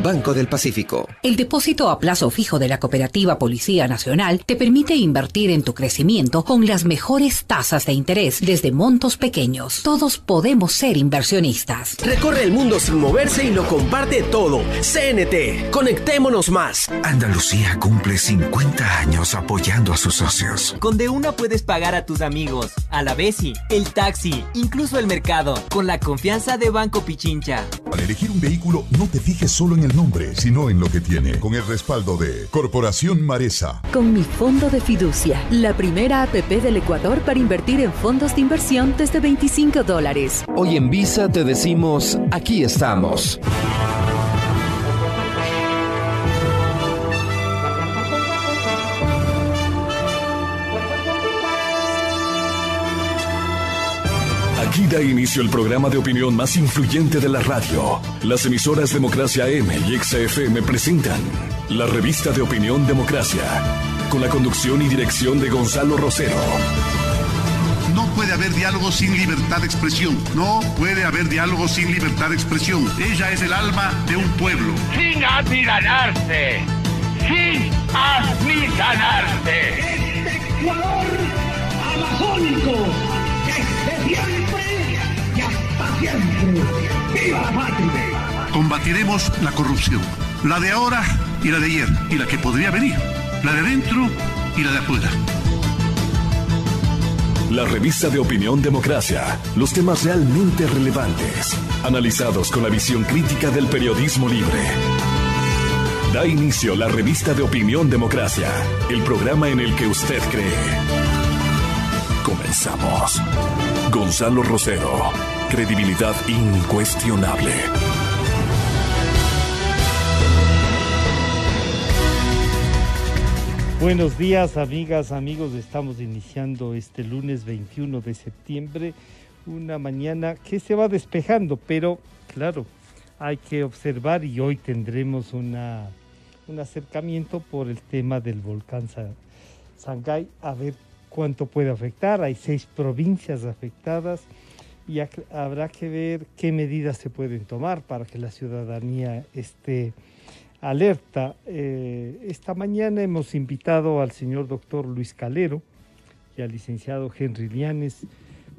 Banco del Pacífico. El depósito a plazo fijo de la Cooperativa Policía Nacional te permite invertir en tu crecimiento con las mejores tasas de interés desde montos pequeños. Todos podemos ser inversionistas. Recorre el mundo sin moverse y lo comparte todo. CNT, conectémonos más. Andalucía cumple 50 años apoyando a sus socios. Con De Una puedes pagar a tus amigos, a la Besi, el taxi, incluso el mercado, con la confianza de Banco Pichincha. Para elegir un vehículo, no te fijes solo en el nombre, sino en lo que tiene. Con el respaldo de Corporación Maresa. Con Mi Fondo de Fiducia, la primera APP del Ecuador para invertir en fondos de inversión desde $25. Hoy en Visa te decimos, aquí estamos. Aquí da inicio el programa de opinión más influyente de la radio. Las emisoras Democracia M y XFM presentan la revista de opinión Democracia, con la conducción y dirección de Gonzalo Rosero. No puede haber diálogo sin libertad de expresión. No puede haber diálogo sin libertad de expresión. Ella es el alma de un pueblo. Sin amilanarse. Sin amilanarse. Este Ecuador amazónico. Desde siempre y hasta siempre. ¡Viva la patria! Combatiremos la corrupción. La de ahora y la de ayer. Y la que podría venir. La de dentro y la de afuera. La revista de opinión Democracia. Los temas realmente relevantes. Analizados con la visión crítica del periodismo libre. Da inicio la revista de opinión Democracia. El programa en el que usted cree. Comenzamos. Gonzalo Rosero. Credibilidad incuestionable. Buenos días, amigas, amigos. Estamos iniciando este lunes 21 de septiembre, una mañana que se va despejando, pero claro, hay que observar y hoy tendremos un acercamiento por el tema del volcán Sangay, a ver cuánto puede afectar. Hay 6 provincias afectadas y habrá que ver qué medidas se pueden tomar para que la ciudadanía esté alerta. Esta mañana hemos invitado al señor doctor Luis Calero y al licenciado Henry Llanes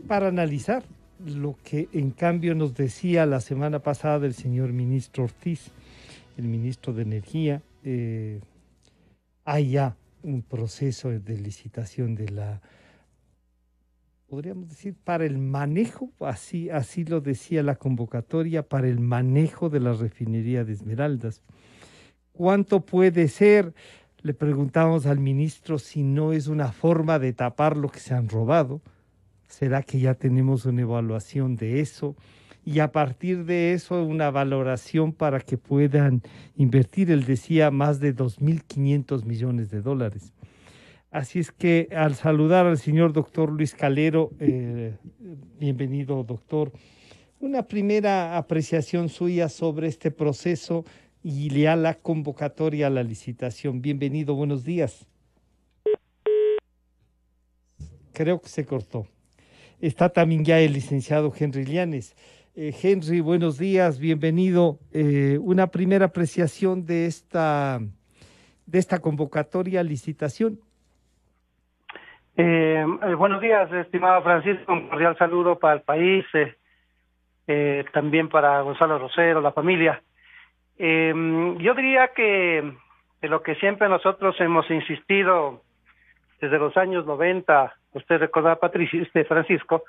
para analizar lo que en cambio nos decía la semana pasada el señor ministro Ortiz, el ministro de Energía. Hay ya un proceso de licitación de la, podríamos decir, para el manejo, así lo decía la convocatoria, para el manejo de la refinería de Esmeraldas. ¿Cuánto puede ser? Le preguntamos al ministro si no es una forma de tapar lo que se han robado. ¿Será que ya tenemos una evaluación de eso? Y a partir de eso, una valoración para que puedan invertir, él decía, más de 2.500 millones de dólares. Así es que al saludar al señor doctor Luis Calero, bienvenido, doctor. Una primera apreciación suya sobre este proceso y ya la convocatoria a la licitación. Bienvenido, buenos días. Creo que se cortó. Está también ya el licenciado Henry Llanes. Henry, buenos días, bienvenido. Una primera apreciación de esta convocatoria a licitación. Buenos días, estimado Francisco, un cordial saludo para el país, también para Gonzalo Rosero, la familia. Yo diría que de lo que siempre nosotros hemos insistido desde los años 90, usted recordará, Francisco,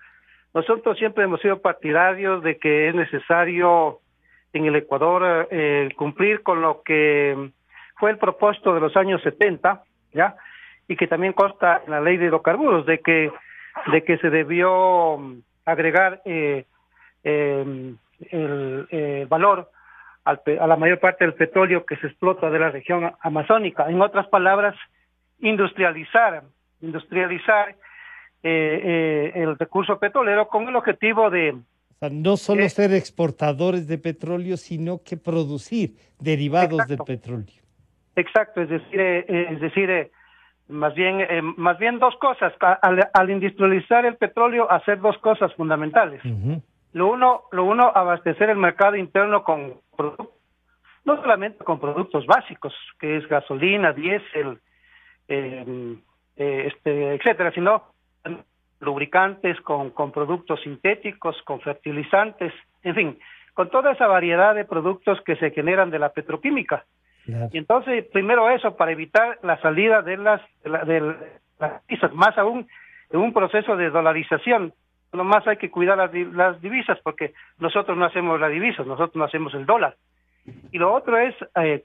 nosotros siempre hemos sido partidarios de que es necesario en el Ecuador cumplir con lo que fue el propósito de los años 70, ¿ya? Y que también consta en la ley de hidrocarburos, de que se debió agregar el valor a la mayor parte del petróleo que se explota de la región amazónica. En otras palabras, industrializar el recurso petrolero con el objetivo de... O sea, no solo ser exportadores de petróleo, sino que producir derivados del petróleo. Exacto, es decir, más bien dos cosas. Al industrializar el petróleo, hacer dos cosas fundamentales. Uh-huh. Lo uno, abastecer el mercado interno con productos, no solamente con productos básicos, que es gasolina, diésel, etcétera, sino lubricantes, con productos sintéticos, con fertilizantes, en fin, con toda esa variedad de productos que se generan de la petroquímica. Claro. Y entonces, primero eso, para evitar la salida de las divisas, más aún en un proceso de dolarización. No más hay que cuidar las divisas, porque nosotros no hacemos las divisas, nosotros no hacemos el dólar. Y lo otro es,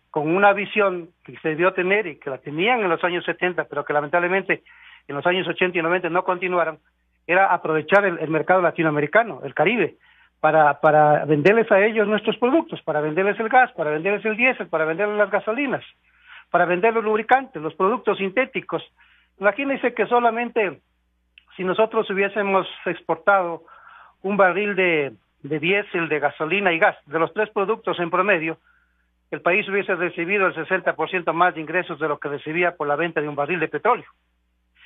con una visión que se debió tener y que la tenían en los años 70, pero que lamentablemente en los años 80 y 90 no continuaron, era aprovechar el mercado latinoamericano, el Caribe, para venderles a ellos nuestros productos, para venderles el gas, para venderles el diésel, para venderles las gasolinas, para vender los lubricantes, los productos sintéticos. Imagínense que solamente si nosotros hubiésemos exportado un barril de diésel, de gasolina y gas, de los tres productos en promedio, el país hubiese recibido el 60% más de ingresos de lo que recibía por la venta de un barril de petróleo.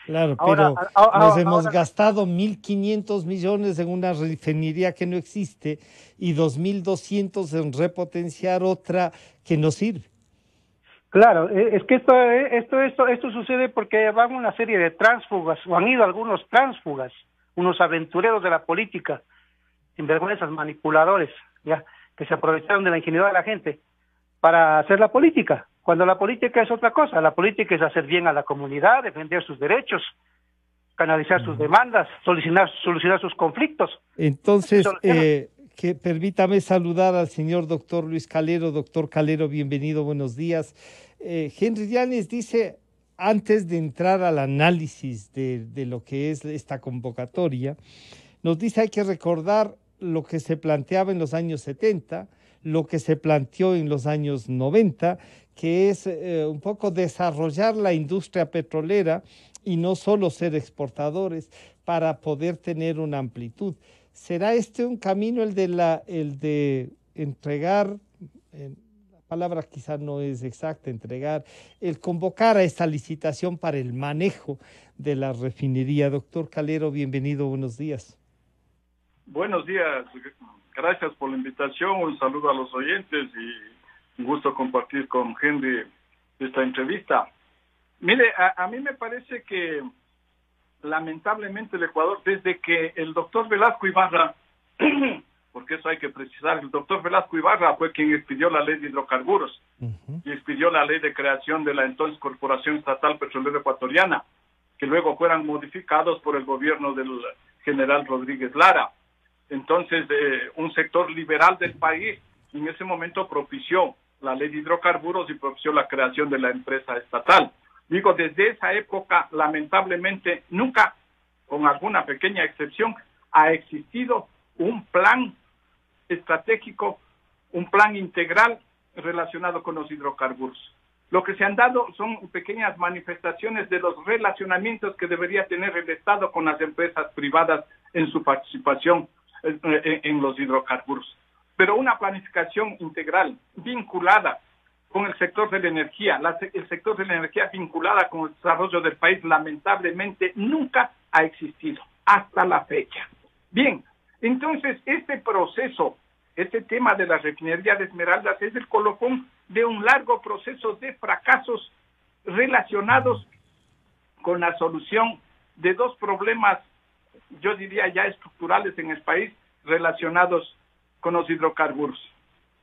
Claro, pero nos hemos gastado 1.500 millones en una refinería que no existe y 2.200 en repotenciar otra que no sirve. Claro, es que esto sucede porque van una serie de tránsfugas, o han ido algunos tránsfugas, unos aventureros de la política, sinvergüenzas, manipuladores, ya, que se aprovecharon de la ingenuidad de la gente para hacer la política, cuando la política es otra cosa. La política es hacer bien a la comunidad, defender sus derechos, canalizar sus demandas, solucionar sus conflictos. Entonces, que permítame saludar al señor doctor Luis Calero. Doctor Calero, bienvenido, buenos días. Henry Llanes dice, antes de entrar al análisis de lo que es esta convocatoria, nos dice hay que recordar lo que se planteaba en los años 70, lo que se planteó en los años 90, que es un poco desarrollar la industria petrolera y no solo ser exportadores para poder tener una amplitud. ¿Será este un camino el de entregar, la palabra quizá no es exacta, entregar, el convocar a esta licitación para el manejo de la refinería? Doctor Calero, bienvenido, buenos días. Buenos días, gracias por la invitación, un saludo a los oyentes y un gusto compartir con Henry esta entrevista. Mire, a mí me parece que lamentablemente el Ecuador, desde que el doctor Velasco Ibarra, porque eso hay que precisar, el doctor Velasco Ibarra fue quien expidió la ley de hidrocarburos y expidió la ley de creación de la entonces Corporación Estatal Petrolera Ecuatoriana, que luego fueran modificados por el gobierno del general Rodríguez Lara. Entonces, un sector liberal del país en ese momento propició la ley de hidrocarburos y propició la creación de la empresa estatal. Digo, desde esa época, lamentablemente, nunca, con alguna pequeña excepción, ha existido un plan estratégico, un plan integral relacionado con los hidrocarburos. Lo que se han dado son pequeñas manifestaciones de los relacionamientos que debería tener el Estado con las empresas privadas en su participación en los hidrocarburos. Pero una planificación integral, vinculada con el sector de la energía, el sector de la energía vinculada con el desarrollo del país, lamentablemente nunca ha existido hasta la fecha. Bien, entonces este proceso, este tema de la refinería de Esmeraldas es el colofón de un largo proceso de fracasos relacionados con la solución de dos problemas, yo diría ya estructurales en el país, relacionados con los hidrocarburos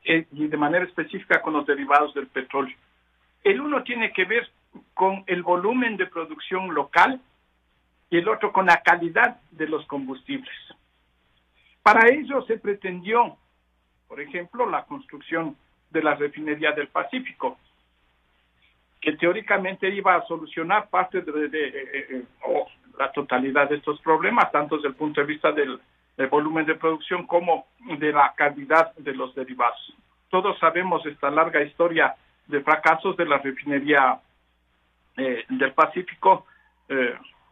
y de manera específica con los derivados del petróleo. El uno tiene que ver con el volumen de producción local y el otro con la calidad de los combustibles. Para ello se pretendió, por ejemplo, la construcción de la refinería del Pacífico, que teóricamente iba a solucionar parte o la totalidad de estos problemas, tanto desde el punto de vista del volumen de producción como de la calidad de los derivados. Todos sabemos esta larga historia de fracasos de la refinería del Pacífico,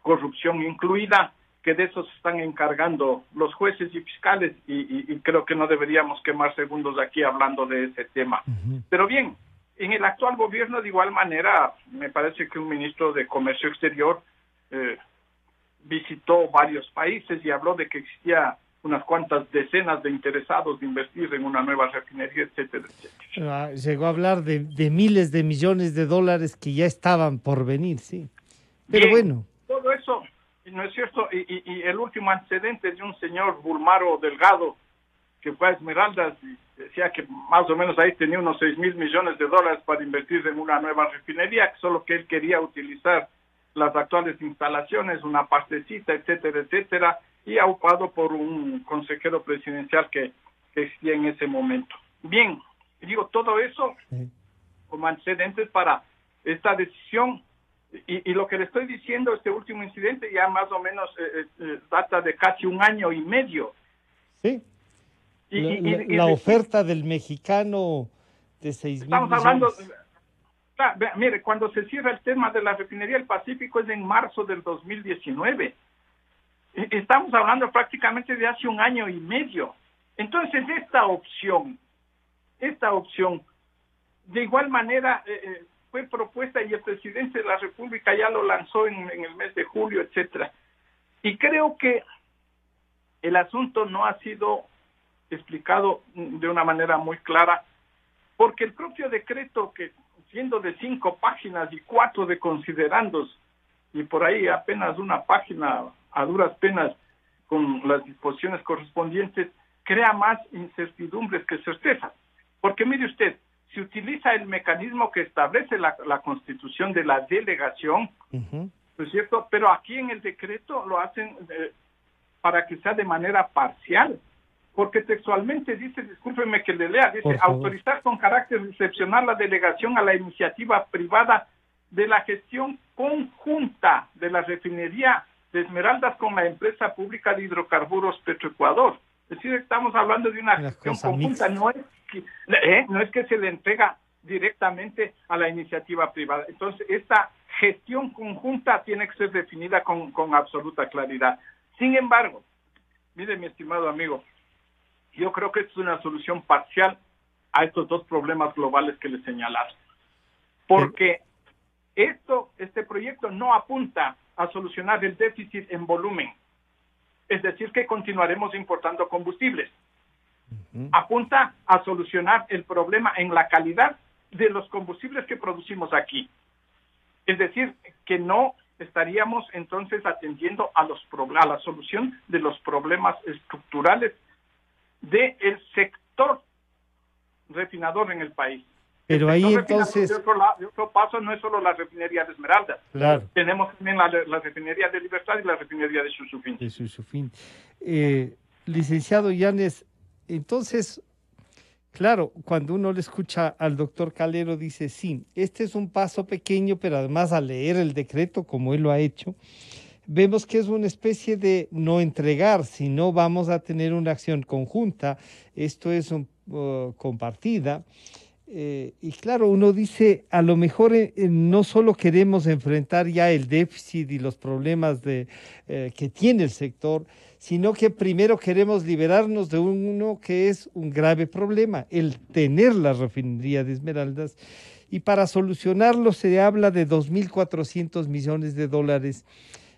corrupción incluida, que de eso se están encargando los jueces y fiscales y creo que no deberíamos quemar segundos aquí hablando de ese tema. Pero bien, en el actual gobierno de igual manera, me parece que un ministro de Comercio Exterior visitó varios países y habló de que existía unas cuantas decenas de interesados de invertir en una nueva refinería, etcétera, etcétera. Llegó a hablar de miles de millones de dólares que ya estaban por venir, sí. Pero bien, bueno. Todo eso, ¿no es cierto? Y el último antecedente de un señor Bulmaro Delgado, que fue a Esmeraldas y decía que más o menos ahí tenía unos 6,000 millones de dólares para invertir en una nueva refinería, solo que él quería utilizar las actuales instalaciones, una partecita, etcétera, etcétera, y aupado por un consejero presidencial que existía en ese momento. Bien, digo, todo eso como antecedentes para esta decisión, y lo que le estoy diciendo, este último incidente ya más o menos data de casi 1 año y medio. Sí. La oferta del mexicano de 6,000 estamos millones. Hablando, claro, mire, cuando se cierra el tema de la refinería del Pacífico es en marzo del 2019. Estamos hablando prácticamente de hace 1 año y medio. Entonces esta opción, de igual manera fue propuesta y el presidente de la República ya lo lanzó en el mes de julio, etcétera. Y creo que el asunto no ha sido explicado de una manera muy clara, porque el propio decreto, que siendo de 5 páginas y 4 de considerandos, y por ahí apenas una página a duras penas con las disposiciones correspondientes, crea más incertidumbres que certezas. Porque mire usted, se utiliza el mecanismo que establece la Constitución de la delegación, ¿no es cierto? Pero aquí en el decreto lo hacen para que sea de manera parcial, porque textualmente dice, discúlpeme que le lea, dice, autorizar con carácter excepcional la delegación a la iniciativa privada de la gestión conjunta de la refinería de Esmeraldas con la empresa pública de hidrocarburos Petroecuador. Es decir, estamos hablando de una gestión conjunta, no es que se le entrega directamente a la iniciativa privada. Entonces, esta gestión conjunta tiene que ser definida con absoluta claridad. Sin embargo, mire, mi estimado amigo, yo creo que es una solución parcial a estos 2 problemas globales que le señalaron. Porque este proyecto no apunta a solucionar el déficit en volumen. Es decir, que continuaremos importando combustibles. Apunta a solucionar el problema en la calidad de los combustibles que producimos aquí. Es decir, que no estaríamos entonces atendiendo a la solución de los problemas estructurales del sector refinador en el país. Pero ahí entonces... De otro paso no es solo la refinería de Esmeraldas. Claro. Tenemos también la refinería de Libertad y la refinería de Susufín. Licenciado Yanes, entonces, claro, cuando uno le escucha al doctor Calero, dice, sí, este es un paso pequeño, pero además al leer el decreto, como él lo ha hecho, vemos que es una especie de no entregar, sino vamos a tener una acción conjunta, esto es compartida. Y claro, uno dice, a lo mejor no solo queremos enfrentar ya el déficit y los problemas que tiene el sector, sino que primero queremos liberarnos de uno que es un grave problema, el tener la refinería de Esmeraldas, y para solucionarlo se habla de 2.400 millones de dólares.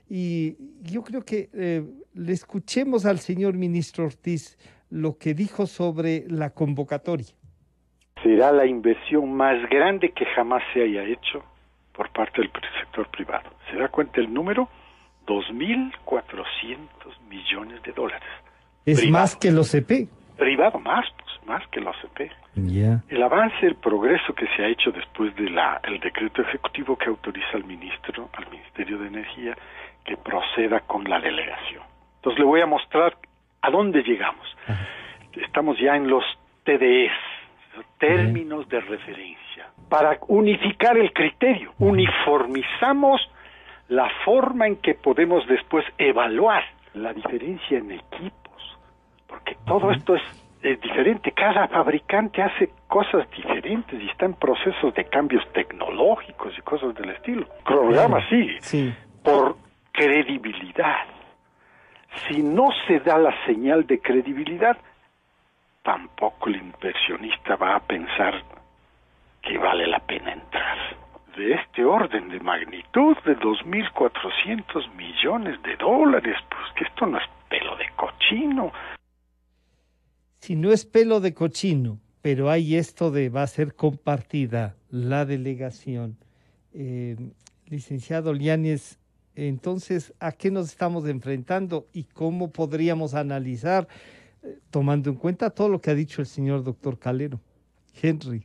Y yo creo que le escuchemos al señor ministro Ortiz lo que dijo sobre la convocatoria. Será la inversión más grande que jamás se haya hecho por parte del sector privado. ¿Se da cuenta el número? 2.400 millones de dólares. Es privado. Más que el OCP. Privado, más que el OCP. Yeah. El avance, el progreso que se ha hecho después de el decreto ejecutivo que autoriza al Ministerio de Energía, que proceda con la delegación. Entonces le voy a mostrar a dónde llegamos. Ajá. Estamos ya en los TDS, términos de referencia, para unificar el criterio. Uniformizamos la forma en que podemos después evaluar la diferencia en equipos, porque todo esto es diferente. Cada fabricante hace cosas diferentes y está en procesos de cambios tecnológicos y cosas del estilo. El programa sigue por credibilidad. Si no se da la señal de credibilidad, tampoco el inversionista va a pensar que vale la pena entrar. De este orden de magnitud, de 2.400 millones de dólares, pues que esto no es pelo de cochino. si no es pelo de cochino, pero hay esto de va a ser compartida la delegación. Licenciado Lianes, entonces, ¿a qué nos estamos enfrentando y cómo podríamos analizar, tomando en cuenta todo lo que ha dicho el señor doctor Calero? Henry.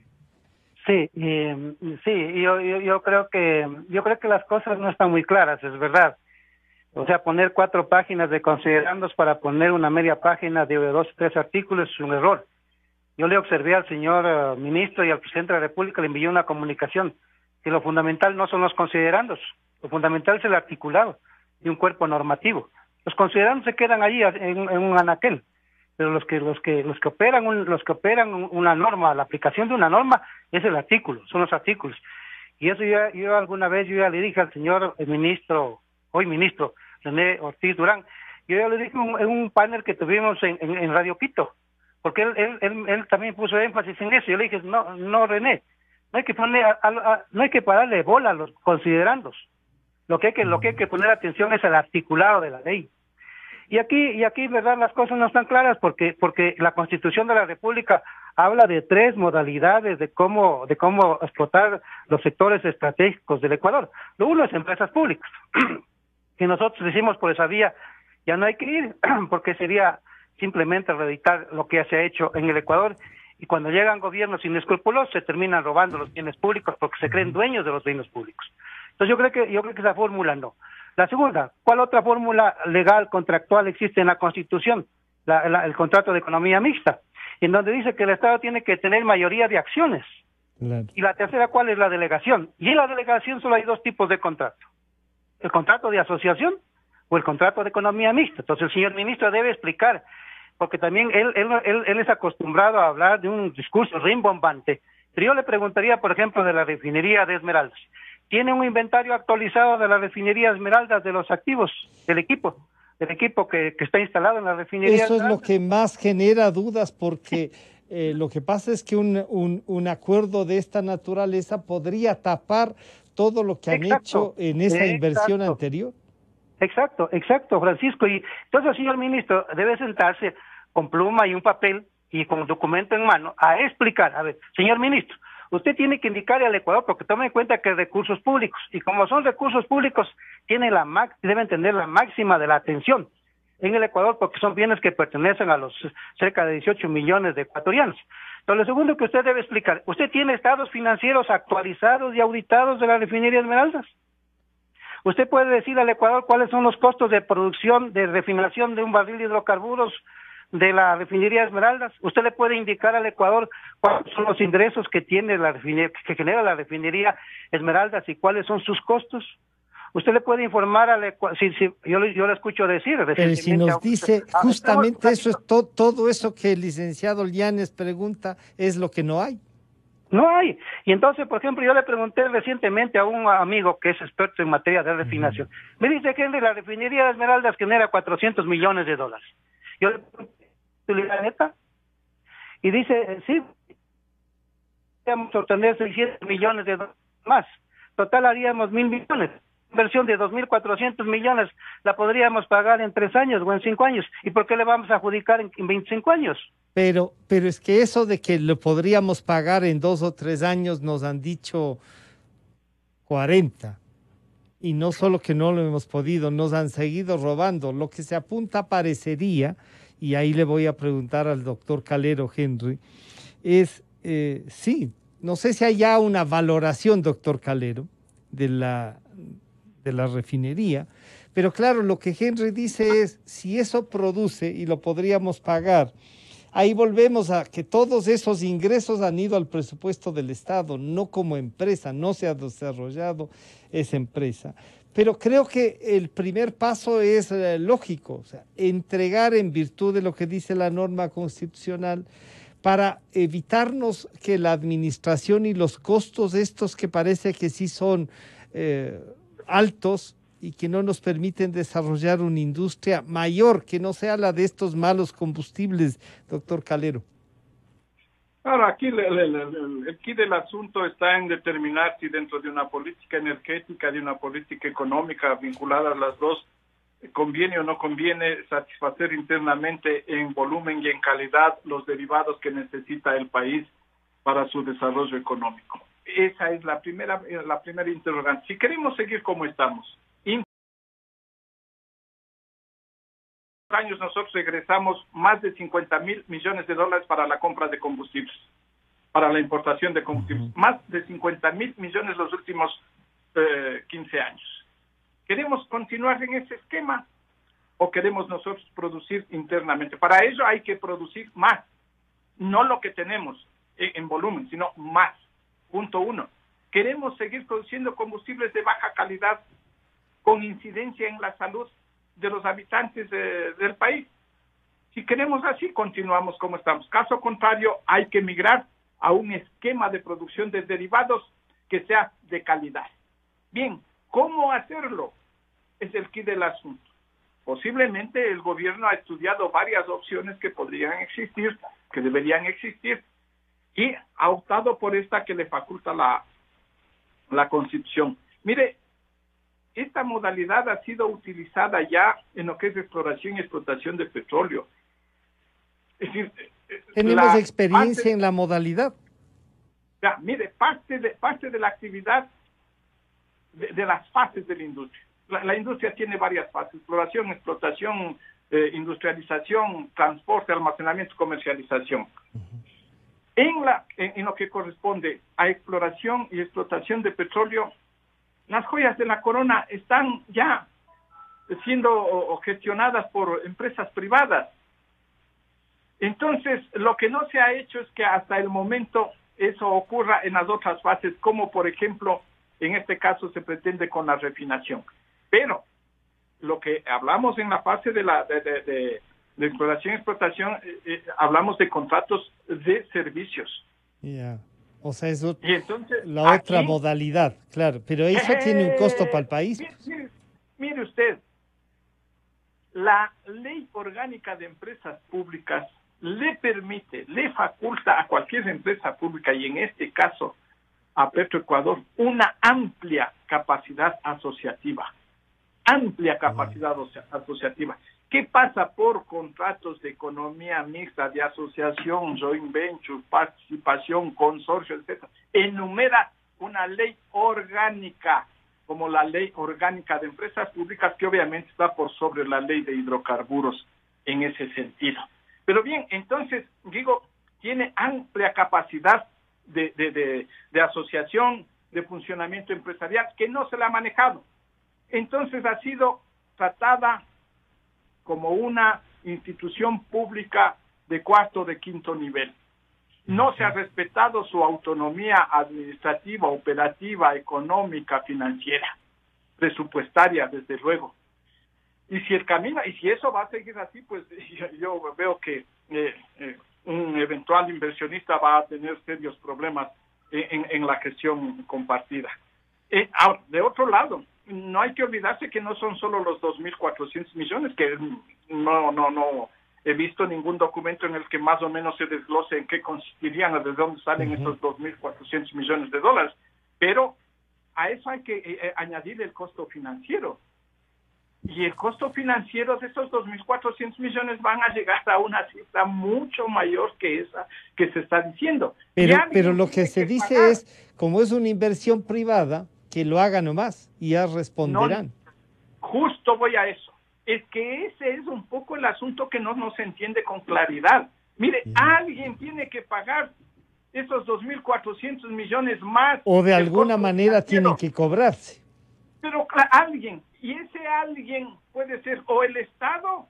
Sí, yo creo que las cosas no están muy claras, es verdad. O sea, poner 4 páginas de considerandos para poner una media página de 2 o 3 artículos es un error. Yo le observé al señor ministro y al presidente de la República, le envié una comunicación, que lo fundamental no son los considerandos, lo fundamental es el articulado de un cuerpo normativo. Los considerandos se quedan allí en un anaquel, pero los que operan una norma, la aplicación de una norma es el artículo, son los artículos. Y eso yo alguna vez ya le dije al señor hoy ministro René Ortiz Durán, yo ya le dije en un panel que tuvimos en Radio Quito, porque él también puso énfasis en eso. Yo le dije, no René, no hay que pararle bola a los considerandos. Lo que hay que poner atención es al articulado de la ley. Y aquí, verdad, las cosas no están claras porque la Constitución de la República habla de 3 modalidades de cómo explotar los sectores estratégicos del Ecuador. Lo uno es empresas públicas. Que nosotros decimos por esa vía ya no hay que ir, porque sería simplemente reeditar lo que ya se ha hecho en el Ecuador, y cuando llegan gobiernos inescrupulosos se terminan robando los bienes públicos porque se creen dueños de los bienes públicos. Entonces yo creo que esa fórmula no. La segunda, ¿cuál otra fórmula legal contractual existe en la Constitución? El contrato de economía mixta, en donde dice que el Estado tiene que tener mayoría de acciones. Claro. Y la tercera, ¿cuál es la delegación? Y en la delegación solo hay 2 tipos de contrato: el contrato de asociación o el contrato de economía mixta. Entonces el señor ministro debe explicar, porque también él es acostumbrado a hablar de un discurso rimbombante. Pero yo le preguntaría, por ejemplo, de la refinería de Esmeraldas. ¿Tiene un inventario actualizado de la refinería Esmeraldas, de los activos del equipo que está instalado en la refinería? Eso es lo que más genera dudas, porque lo que pasa es que un acuerdo de esta naturaleza podría tapar todo lo que han hecho en esa inversión anterior. Exacto, Francisco. Y entonces el señor ministro debe sentarse con pluma y un papel y con un documento en mano a explicar. A ver, señor ministro, usted tiene que indicarle al Ecuador, porque tome en cuenta que recursos públicos, y como son recursos públicos, deben tener la máxima de la atención en el Ecuador, porque son bienes que pertenecen a los cerca de 18 millones de ecuatorianos. Entonces, lo segundo que usted debe explicar, ¿usted tiene estados financieros actualizados y auditados de la refinería Esmeraldas? ¿Usted puede decir al Ecuador cuáles son los costos de producción, de refinación de un barril de hidrocarburos de la refinería Esmeraldas? ¿Usted le puede indicar al Ecuador cuáles son los ingresos que tiene que genera la refinería Esmeraldas y cuáles son sus costos? Usted le puede informar al Ecuador, yo le escucho decir. Pero si nos dice justamente eso, es todo eso que el licenciado Lianes pregunta, es lo que no hay. No hay. Y entonces, por ejemplo, yo le pregunté recientemente a un amigo que es experto en materia de refinación. Me dice que la refinería de Esmeraldas genera $400 millones. Yo le pregunté, ¿utilidad neta? Y dice, sí, podríamos obtener 600 millones de dólares más. Total haríamos 1.000 millones. Inversión de 2.400 millones la podríamos pagar en 3 años o en 5 años. ¿Y por qué le vamos a adjudicar en 25 años? Pero es que eso de que lo podríamos pagar en 2 o 3 años nos han dicho 40. Y no solo que no lo hemos podido, nos han seguido robando. Lo que se apunta parecería, y ahí le voy a preguntar al doctor Calero, Henry, es, sí, no sé si hay ya una valoración, doctor Calero, de la refinería, pero claro, lo que Henry dice es, si eso produce y lo podríamos pagar, ahí volvemos a que todos esos ingresos han ido al presupuesto del Estado, no como empresa, no se ha desarrollado esa empresa. Pero creo que el primer paso es lógico, o sea, entregar en virtud de lo que dice la norma constitucional para evitarnos que la administración y los costos estos que parece que sí son altos y que no nos permiten desarrollar una industria mayor, que no sea la de estos malos combustibles, doctor Calero. Claro, aquí el quid del asunto está en determinar si dentro de una política energética, de una política económica vinculadas las dos, conviene o no conviene satisfacer internamente en volumen y en calidad los derivados que necesita el país para su desarrollo económico. Esa es la primera interrogante. Si queremos seguir como estamos, años nosotros regresamos más de 50,000 millones de dólares para la compra de combustibles, para la importación de combustibles, más de 50,000 millones los últimos 15 años. ¿Queremos continuar en ese esquema o queremos nosotros producir internamente? Para ello hay que producir más, no lo que tenemos en volumen, sino más. Punto uno. ¿Queremos seguir produciendo combustibles de baja calidad con incidencia en la salud de los habitantes del país? Si queremos así, continuamos como estamos. Caso contrario, hay que migrar a un esquema de producción de derivados que sea de calidad. Bien, ¿cómo hacerlo? Es el quid del asunto. Posiblemente el gobierno ha estudiado varias opciones que podrían existir, que deberían existir, y ha optado por esta que le faculta la Constitución. Mire, esta modalidad ha sido utilizada ya en lo que es exploración y explotación de petróleo. Es decir, tenemos experiencia en la modalidad. Ya, mire, parte de la actividad de las fases de la industria. La industria tiene varias fases: exploración, explotación, industrialización, transporte, almacenamiento, comercialización. En lo que corresponde a exploración y explotación de petróleo, las joyas de la corona están ya siendo gestionadas por empresas privadas. Entonces, lo que no se ha hecho es que hasta el momento eso ocurra en las otras fases, como por ejemplo, en este caso se pretende con la refinación. Pero lo que hablamos en la fase de exploración y explotación, hablamos de contratos de servicios. Ya. O sea, es y entonces, la otra modalidad, claro. Pero eso tiene un costo para el país. Mire usted, la ley orgánica de empresas públicas le faculta a cualquier empresa pública, y en este caso a Petroecuador, una amplia capacidad asociativa. Amplia capacidad asociativa. ¿Qué pasa por contratos de economía mixta, de asociación, joint venture, participación, consorcio, etcétera? Enumera una ley orgánica, como la ley orgánica de empresas públicas, que obviamente está por sobre la ley de hidrocarburos en ese sentido. Pero bien, entonces, digo, tiene amplia capacidad de asociación, de funcionamiento empresarial, que no se la ha manejado. Entonces ha sido tratada como una institución pública de cuarto o de quinto nivel. No se ha respetado su autonomía administrativa, operativa, económica, financiera, presupuestaria, desde luego. Y si eso va a seguir así, pues yo veo que un eventual inversionista va a tener serios problemas en la gestión compartida. Ahora, de otro lado, no hay que olvidarse que no son solo los 2.400 millones, que no he visto ningún documento en el que más o menos se desglose en qué consistirían, de dónde salen estos 2.400 millones de dólares, pero a eso hay que añadir el costo financiero. Y el costo financiero de esos 2.400 millones van a llegar a una cifra mucho mayor que esa que se está diciendo. Pero lo que se dice es, como es una inversión privada, que lo haga nomás y ya responderán. No, justo voy a eso. Es que ese es un poco el asunto que no se entiende con claridad. Mire, alguien tiene que pagar esos 2.400 millones más. O de alguna manera tienen que cobrarse. Pero alguien, y ese alguien puede ser o el Estado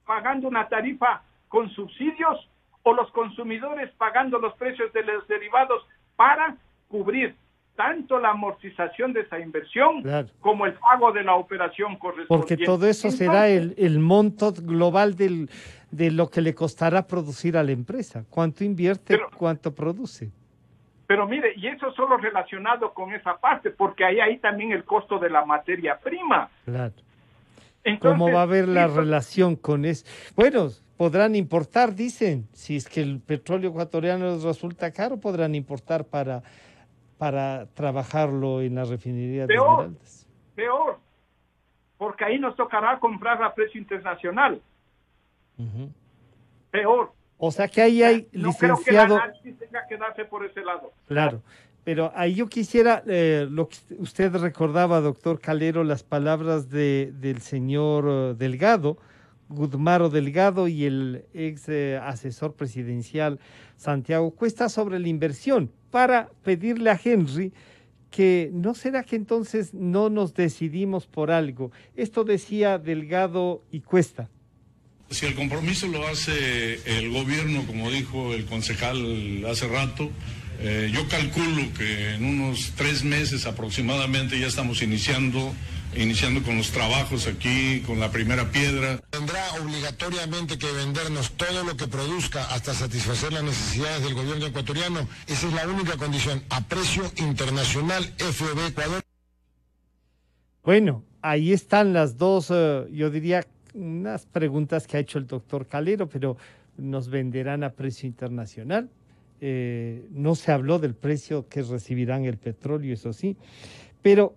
pagando una tarifa con subsidios, o los consumidores pagando los precios de los derivados para cubrir tanto la amortización de esa inversión, claro, como el pago de la operación correspondiente. Porque todo eso será el monto global de lo que le costará producir a la empresa. ¿Cuánto invierte? ¿Cuánto produce? Pero mire, y eso solo relacionado con esa parte, porque hay también el costo de la materia prima. Claro. Entonces, ¿cómo va a haber la relación con eso? Bueno, podrán importar, dicen. Si es que el petróleo ecuatoriano les resulta caro, podrán importar para trabajarlo en la refinería de Esmeraldas. Peor, porque ahí nos tocará comprar a precio internacional. Peor. O sea que ahí hay no licenciado... creo que el análisis tenga que darse por ese lado. Claro, pero ahí yo quisiera, lo que usted recordaba, doctor Calero, las palabras del señor Delgado, Gudmaro Delgado, y el ex asesor presidencial Santiago Cuesta sobre la inversión, para pedirle a Henry que no será que entonces no nos decidimos por algo. Esto decía Delgado y Cuesta. Si el compromiso lo hace el gobierno, como dijo el concejal hace rato, yo calculo que en unos 3 meses aproximadamente ya estamos iniciando con los trabajos aquí, con la primera piedra. Tendrá obligatoriamente que vendernos todo lo que produzca hasta satisfacer las necesidades del gobierno ecuatoriano. Esa es la única condición, a precio internacional, FOB Ecuador. Bueno, ahí están las dos, yo diría, unas preguntas que ha hecho el doctor Calero, pero nos venderán a precio internacional. No se habló del precio que recibirán el petróleo, eso sí, pero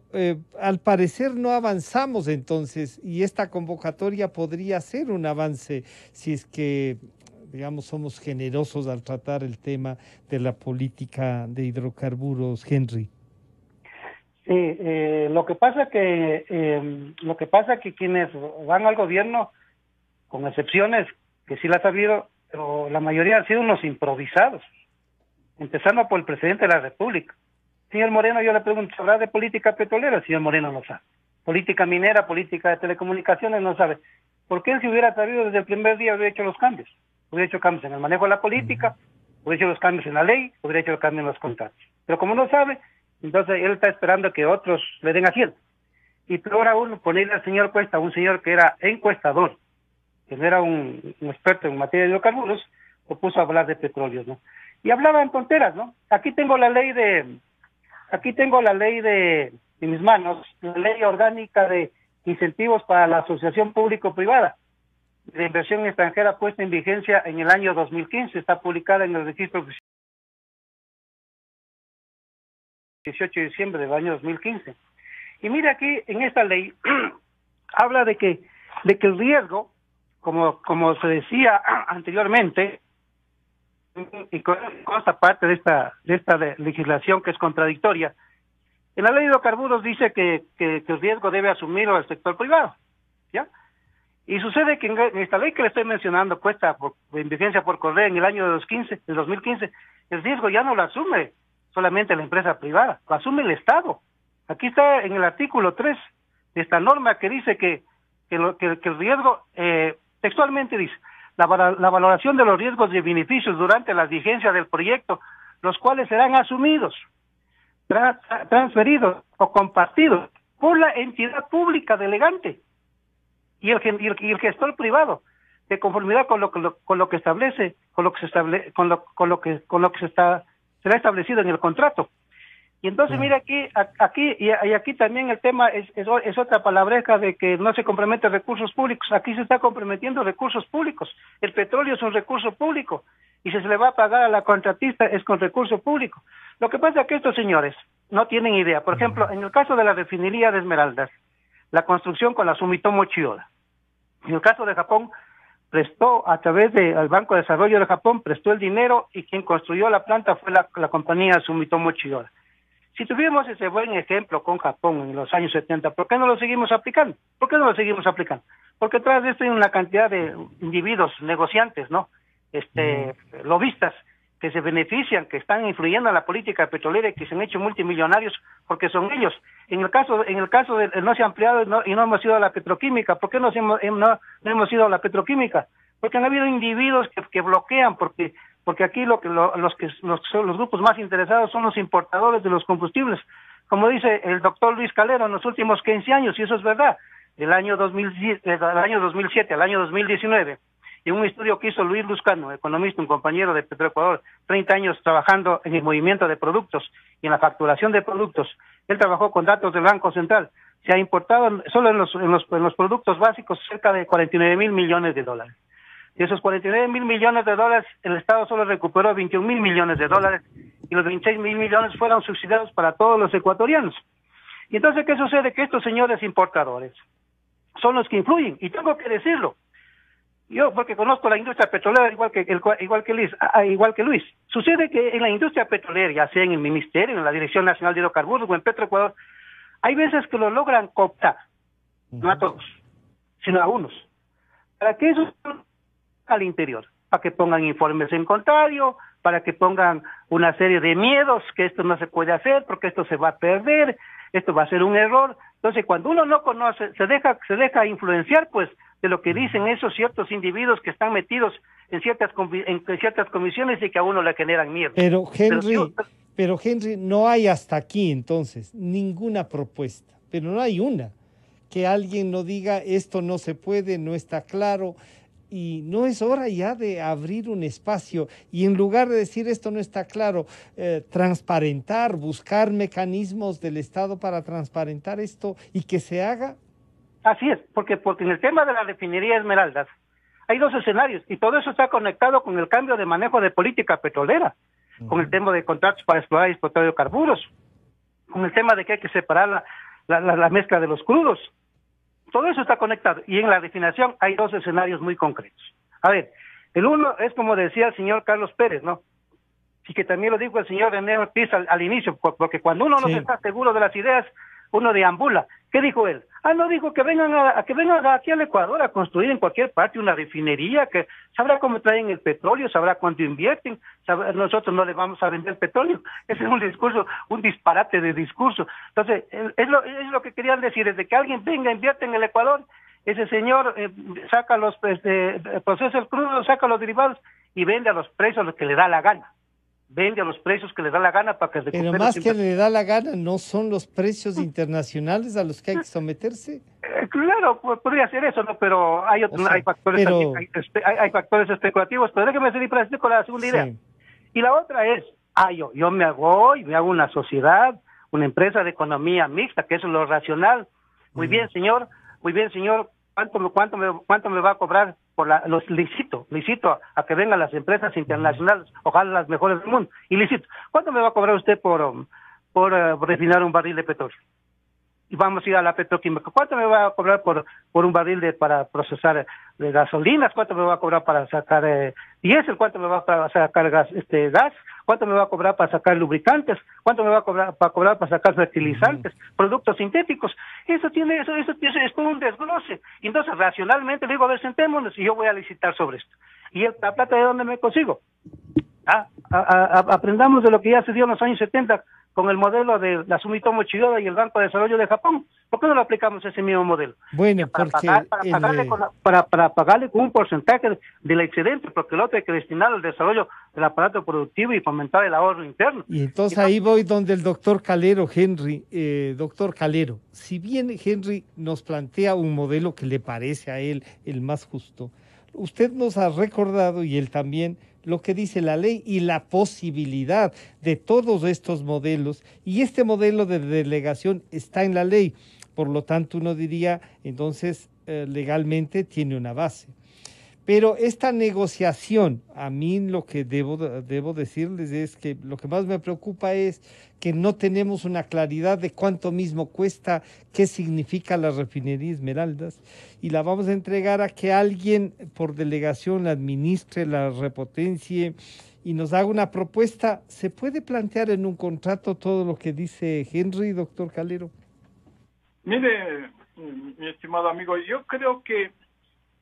al parecer no avanzamos entonces, y esta convocatoria podría ser un avance si es que, digamos, somos generosos al tratar el tema de la política de hidrocarburos, Henry. Sí, lo que pasa que quienes van al gobierno, con excepciones que sí las ha habido, pero la mayoría han sido unos improvisados, empezando por el presidente de la República. Señor Moreno, yo le pregunto, ¿sabrá de política petrolera? Señor Moreno no sabe. Política minera, política de telecomunicaciones, no sabe. ¿Por qué él se hubiera sabido desde el primer día hubiera hecho los cambios? Hubiera hecho cambios en el manejo de la política, hubiera hecho los cambios en la ley, hubiera hecho los cambios en los contratos. Pero como no sabe, entonces él está esperando que otros le den asiento. Y peor aún, ponerle al señor Cuesta, un señor que era encuestador, que no era un experto en materia de hidrocarburos, lo puso a hablar de petróleos, ¿no? Y hablaba en tonteras, ¿no? Aquí tengo la ley de en mis manos, la ley orgánica de incentivos para la asociación público-privada de inversión extranjera puesta en vigencia en el año 2015, está publicada en el registro 18 de diciembre del año 2015. Y mira aquí, en esta ley, habla de que el riesgo, como se decía anteriormente, y con esta parte de esta legislación que es contradictoria, en la ley de hidrocarburos dice que el riesgo debe asumirlo el sector privado, ¿ya? Y sucede que en esta ley que le estoy mencionando, cuesta en vigencia por correa en el año de 2015, el riesgo ya no lo asume solamente la empresa privada, lo asume el Estado. Aquí está en el artículo 3 de esta norma que dice que el riesgo, textualmente dice, la valoración de los riesgos y beneficios durante la vigencia del proyecto, los cuales serán asumidos, transferidos o compartidos por la entidad pública delegante y el gestor privado, de conformidad con lo que establece, será establecido en el contrato. Y entonces mira aquí también el tema es otra palabreja de que no se comprometen recursos públicos. Aquí se está comprometiendo recursos públicos. El petróleo es un recurso público y si se le va a pagar a la contratista es con recurso público. Lo que pasa es que estos señores no tienen idea. Por ejemplo, en el caso de la refinería de Esmeraldas, la construcción con la Sumitomo Chiyoda. En el caso de Japón, prestó a través del Banco de Desarrollo de Japón, prestó el dinero y quien construyó la planta fue la compañía Sumitomo Chiyoda. Si tuvimos ese buen ejemplo con Japón en los años 70, ¿por qué no lo seguimos aplicando? Porque detrás de esto hay una cantidad de individuos, negociantes, ¿no? Lobistas que se benefician, que están influyendo en la política petrolera y que se han hecho multimillonarios porque son ellos. En el caso de no se ha ampliado y no hemos ido a la petroquímica. ¿Por qué no hemos ido a la petroquímica? Porque han habido individuos que bloquean, porque aquí los grupos más interesados son los importadores de los combustibles. Como dice el doctor Luis Calero, en los últimos 15 años, y eso es verdad, del año 2007 al año 2019, y un estudio que hizo Luis Luzcano, economista, un compañero de Petroecuador, 30 años trabajando en el movimiento de productos y en la facturación de productos. Él trabajó con datos del Banco Central. Se ha importado solo en los productos básicos cerca de 49.000 millones de dólares. De esos 49.000 millones de dólares, el Estado solo recuperó 21.000 millones de dólares y los 26.000 millones fueron subsidiados para todos los ecuatorianos. Y entonces, ¿qué sucede? Que estos señores importadores son los que influyen, y tengo que decirlo. Yo, porque conozco la industria petrolera igual que Luis. Sucede que en la industria petrolera, ya sea en el Ministerio, en la Dirección Nacional de Hidrocarburos o en Petroecuador, hay veces que lo logran cooptar, no a todos, sino a unos, para que eso al interior, para que pongan informes en contrario, para que pongan una serie de miedos, que esto no se puede hacer, porque esto se va a perder, esto va a ser un error. Entonces, cuando uno no conoce, se deja influenciar, pues, de lo que dicen esos ciertos individuos que están metidos en ciertas comisiones y que a uno le generan miedo. Pero Henry, no hay hasta aquí, entonces, ninguna propuesta, pero no hay una, que alguien no diga, esto no se puede, no está claro. Y no es hora ya de abrir un espacio y en lugar de decir esto no está claro, transparentar, buscar mecanismos del Estado para transparentar esto y que se haga? Así es, porque en el tema de la refinería Esmeraldas hay dos escenarios y todo eso está conectado con el cambio de manejo de política petrolera, con el tema de contratos para explorar y explotar hidrocarburos, con el tema de que hay que separar la mezcla de los crudos. Todo eso está conectado y en la refinación hay dos escenarios muy concretos. A ver, el uno es como decía el señor Carlos Pérez, ¿no? Y que también lo dijo el señor René Ortiz al inicio, porque cuando uno no está seguro de las ideas, uno deambula. ¿Qué dijo él? No dijo que vengan aquí al Ecuador a construir en cualquier parte una refinería, que sabrá cómo traen el petróleo, sabrá cuánto invierten, nosotros no les vamos a vender petróleo. Ese es un discurso, un disparate de discurso. Entonces, es lo que querían decir, es de que alguien venga, invierte en el Ecuador, ese señor saca procesa el crudo, saca los derivados y vende a los precios a los que le da la gana. Vende a los precios que les da la gana para que recupere. Pero más que le da la gana, ¿no son los precios internacionales a los que hay que someterse? Claro, podría ser eso, ¿no? Pero hay factores hay factores especulativos, pero déjeme seguir para decir con la segunda idea. Y la otra es, yo me hago una sociedad, una empresa de economía mixta, que eso es lo racional. Muy bien, señor, ¿cuánto me va a cobrar por licito a que vengan las empresas internacionales, ojalá las mejores del mundo, y licito? ¿Cuánto me va a cobrar usted por refinar un barril de petróleo? Y vamos a ir a la petroquímica. ¿Cuánto me va a cobrar por un barril para procesar de gasolinas? ¿Cuánto me va a cobrar para sacar diésel? ¿Cuánto me va a sacar gas? ¿Cuánto me va a cobrar para sacar lubricantes? ¿Cuánto me va a cobrar para sacar fertilizantes, productos sintéticos? Eso es todo un desglose. Y entonces, racionalmente, le digo, a ver, sentémonos y yo voy a licitar sobre esto. ¿Y la plata de dónde me consigo? Aprendamos de lo que ya se dio en los años 70 con el modelo de la Sumitomo Chiyoda y el Banco de Desarrollo de Japón. ¿Por qué no lo aplicamos ese mismo modelo? Bueno, para pagarle con un porcentaje del excedente, porque el otro hay que destinarlo al desarrollo del aparato productivo y fomentar el ahorro interno. Y entonces ahí voy donde el doctor Calero, Henry. Doctor Calero, si bien Henry nos plantea un modelo que le parece a él el más justo, usted nos ha recordado, y él también, lo que dice la ley y la posibilidad de todos estos modelos, y este modelo de delegación está en la ley, por lo tanto uno diría, entonces legalmente tiene una base. Pero esta negociación, a mí lo que debo decirles es que lo que más me preocupa es que no tenemos una claridad de cuánto mismo cuesta, qué significa la refinería Esmeraldas, y la vamos a entregar a que alguien por delegación la administre, la repotencie y nos haga una propuesta. ¿Se puede plantear en un contrato todo lo que dice Henry, doctor Calero? Mire, mi estimado amigo, yo creo que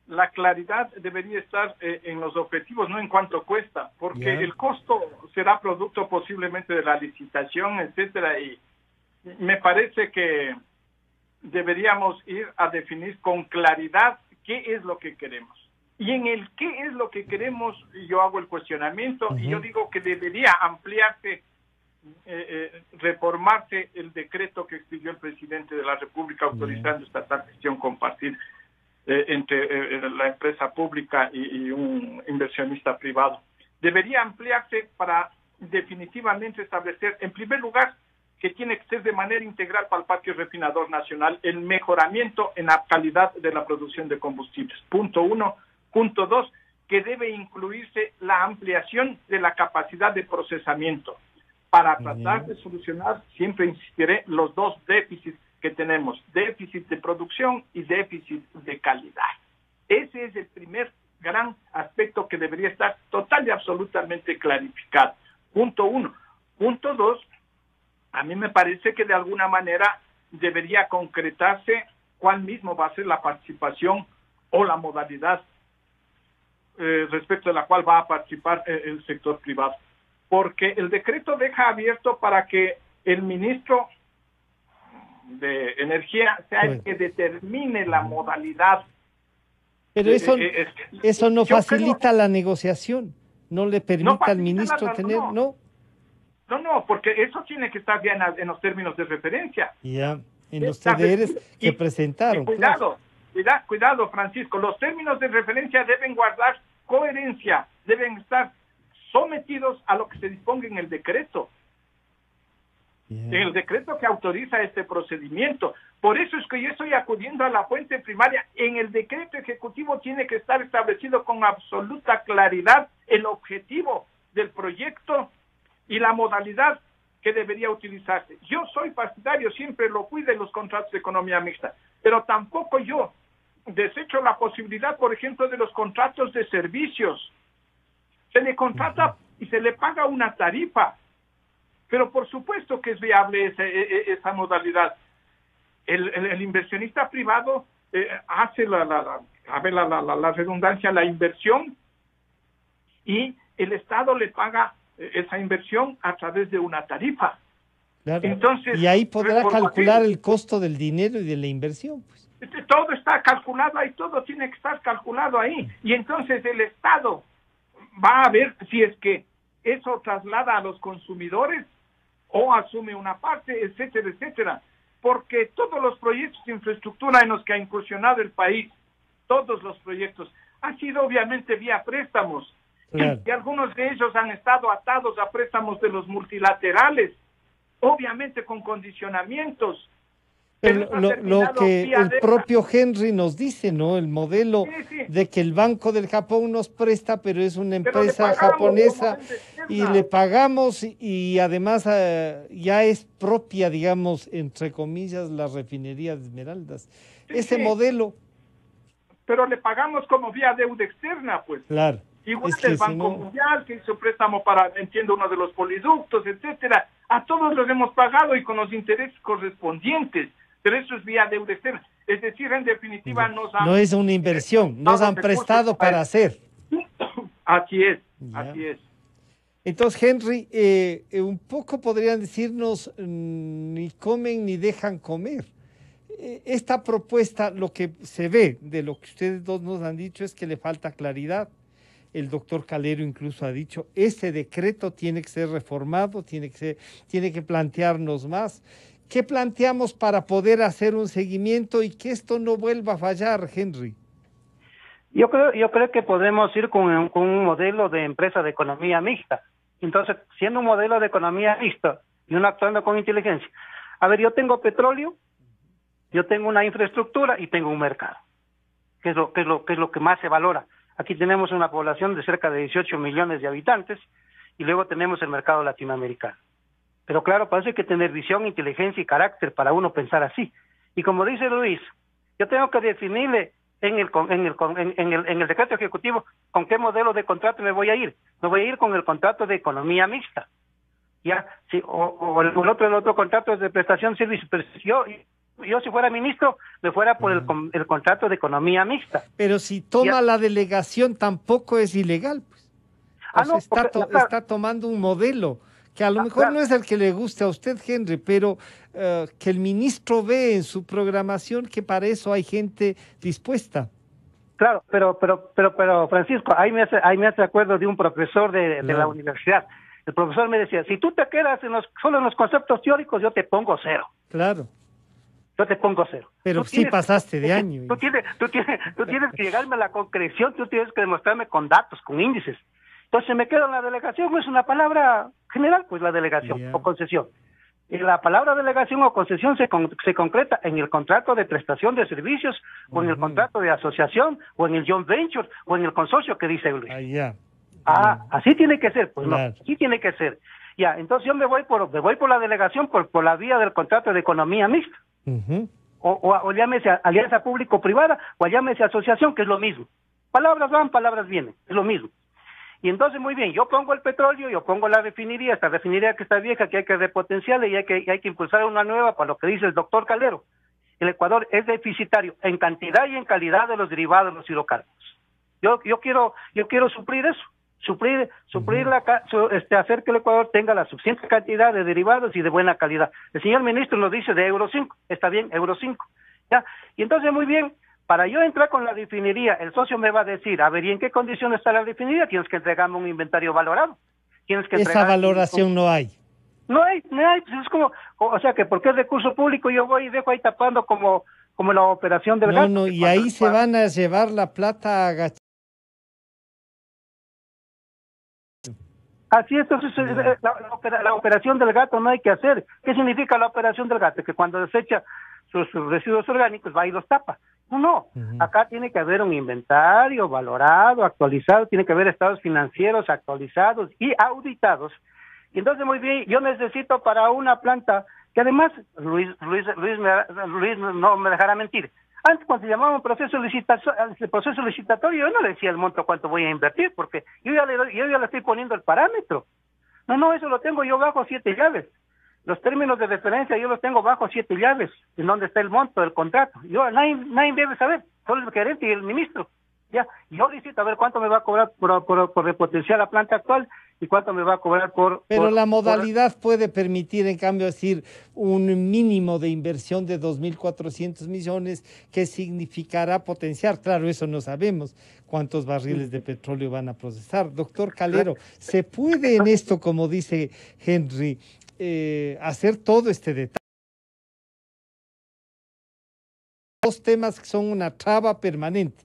la claridad debería estar en los objetivos, no en cuánto cuesta, porque el costo será producto posiblemente de la licitación, etcétera, y me parece que deberíamos ir a definir con claridad qué es lo que queremos. Y en el qué es lo que queremos, yo hago el cuestionamiento y yo digo que debería ampliarse, reformarse el decreto que expidió el presidente de la República autorizando esta gestión compartida entre la empresa pública y un inversionista privado. Debería ampliarse para definitivamente establecer, en primer lugar, que tiene que ser de manera integral para el Parque Refinador Nacional el mejoramiento en la calidad de la producción de combustibles. Punto 1. Punto 2, que debe incluirse la ampliación de la capacidad de procesamiento para tratar de solucionar, siempre insistiré, los dos déficits que tenemos déficit de producción y déficit de calidad. Ese es el primer gran aspecto que debería estar total y absolutamente clarificado. Punto 1. Punto 2, a mí me parece que de alguna manera debería concretarse cuál mismo va a ser la participación o la modalidad respecto de la cual va a participar el sector privado. Porque el decreto deja abierto para que el ministro de Energía sea el que determine la modalidad. Pero eso no facilita la negociación, no le permite al ministro tener, ¿no? No, porque eso tiene que estar ya en los términos de referencia. Ya, en los TDRs que presentaron. Cuidado, Francisco, los términos de referencia deben guardar coherencia, deben estar sometidos a lo que se disponga en el decreto. En el decreto que autoriza este procedimiento. Por eso es que yo estoy acudiendo a la fuente primaria. En el decreto ejecutivo tiene que estar establecido con absoluta claridad el objetivo del proyecto y la modalidad que debería utilizarse. Yo soy partidario, siempre lo fui, de los contratos de economía mixta, pero tampoco yo desecho la posibilidad, por ejemplo, de los contratos de servicios. Se le contrata y se le paga una tarifa, pero por supuesto que es viable esa modalidad. El inversionista privado hace la redundancia, la inversión, y el Estado le paga esa inversión a través de una tarifa. Claro. Entonces, y ahí podrá calcular el costo del dinero y de la inversión. Pues. Todo está calculado ahí, todo tiene que estar calculado ahí. Y entonces el Estado va a ver si es que eso traslada a los consumidores o asume una parte, etcétera, etcétera. Porque todos los proyectos de infraestructura en los que ha incursionado el país, todos los proyectos, han sido obviamente vía préstamos. Claro. Y algunos de ellos han estado atados a préstamos de los multilaterales, obviamente con condicionamientos. Pero lo que el propio Henry nos dice, ¿no? El modelo de que el Banco del Japón nos presta, pero es una empresa japonesa y le pagamos, y además ya es propia, digamos, entre comillas, la refinería de Esmeraldas. Ese modelo. Pero le pagamos como vía deuda externa, pues. Claro. Igual el Banco Mundial, que hizo préstamo para, entiendo, uno de los poliductos, etcétera. A todos los hemos pagado y con los intereses correspondientes. Pero eso es vía deuda externa. Es decir, en definitiva, no es una inversión, nos han prestado para hacer. Así es, así es. Entonces, Henry, un poco podrían decirnos, ni comen ni dejan comer. Esta propuesta, lo que se ve de lo que ustedes dos nos han dicho es que le falta claridad. El doctor Calero incluso ha dicho, ese decreto tiene que ser reformado, tiene que plantearnos más. ¿Qué planteamos para poder hacer un seguimiento y que esto no vuelva a fallar, Henry? Yo creo que podemos ir con un modelo de empresa de economía mixta. Entonces, siendo un modelo de economía mixta y uno actuando con inteligencia. A ver, yo tengo petróleo, yo tengo una infraestructura y tengo un mercado. ¿Qué es lo que más se valora? Aquí tenemos una población de cerca de 18 millones de habitantes y luego tenemos el mercado latinoamericano. Pero claro, parece que hay que tener visión, inteligencia y carácter para uno pensar así. Y como dice Luis, yo tengo que definirle en el decreto ejecutivo con qué modelo de contrato me voy a ir. Me voy a ir con el contrato de economía mixta. Ya, sí, o el otro contrato es de prestación de servicios. Pero yo si fuera ministro, me fuera por el contrato de economía mixta. Pero si toma la delegación tampoco es ilegal, pues. Está tomando un modelo que a lo mejor no es el que le guste a usted, Henry, pero que el ministro ve en su programación que para eso hay gente dispuesta. Claro, pero Francisco, ahí me hace acuerdo de un profesor de la universidad. El profesor me decía, si tú te quedas solo en los conceptos teóricos, yo te pongo 0. Claro. Yo te pongo 0. Pero sí pasaste de año. Tú tienes que llegarme a la concreción, tú tienes que demostrarme con datos, con índices. Entonces me quedo en la delegación, es una palabra general, pues la delegación o concesión. Y la palabra delegación o concesión se concreta en el contrato de prestación de servicios, o en el contrato de asociación, o en el joint venture, o en el consorcio que dice Luis. Así tiene que ser, pues claro. No, así tiene que ser. Ya, entonces yo me voy por la delegación por la vía del contrato de economía mixta. o llámese alianza público-privada, o llámese asociación, que es lo mismo. Palabras van, palabras vienen, es lo mismo. Y entonces, muy bien, yo pongo el petróleo, yo pongo la refinería, esta refinería que está vieja, que hay que repotenciarla y hay que impulsar una nueva, para lo que dice el doctor Calero. El Ecuador es deficitario en cantidad y en calidad de los derivados de los hidrocarburos. Yo quiero suplir eso, hacer que el Ecuador tenga la suficiente cantidad de derivados y de buena calidad. El señor ministro nos dice de Euro 5, está bien, Euro 5. ¿Ya? Y entonces, muy bien, para yo entrar con la refinería, el socio me va a decir, a ver, ¿y en qué condición está la refinería? Tienes que entregarme un inventario valorado. Esa valoración no hay. No hay, es como, o sea que porque es recurso público yo voy y dejo ahí tapando como la operación del gato. No, y ahí se van a llevar la plata agachada. Así es, entonces la operación del gato no hay que hacer. ¿Qué significa la operación del gato? Que cuando desecha sus residuos orgánicos va y los tapa. No, acá tiene que haber un inventario valorado, actualizado, tiene que haber estados financieros actualizados y auditados. Y entonces, muy bien, yo necesito para una planta, que además, Luis no me dejará mentir, antes cuando se llamaba proceso licitatorio, yo no le decía el monto cuánto voy a invertir, porque yo ya le estoy poniendo el parámetro. No, eso lo tengo yo bajo 7 llaves. Los términos de referencia yo los tengo bajo 7 llaves, en donde está el monto del contrato. Nadie debe saber, solo el gerente y el ministro. Ya, yo licito a ver cuánto me va a cobrar por repotenciar la planta actual y cuánto me va a cobrar Pero la modalidad puede permitir, en cambio, decir un mínimo de inversión de 2.400 millones, que significará potenciar. Claro, eso no sabemos cuántos barriles de petróleo van a procesar. Doctor Calero, ¿se puede en esto, como dice Henry, hacer todo este detalle? Dos temas que son una traba permanente.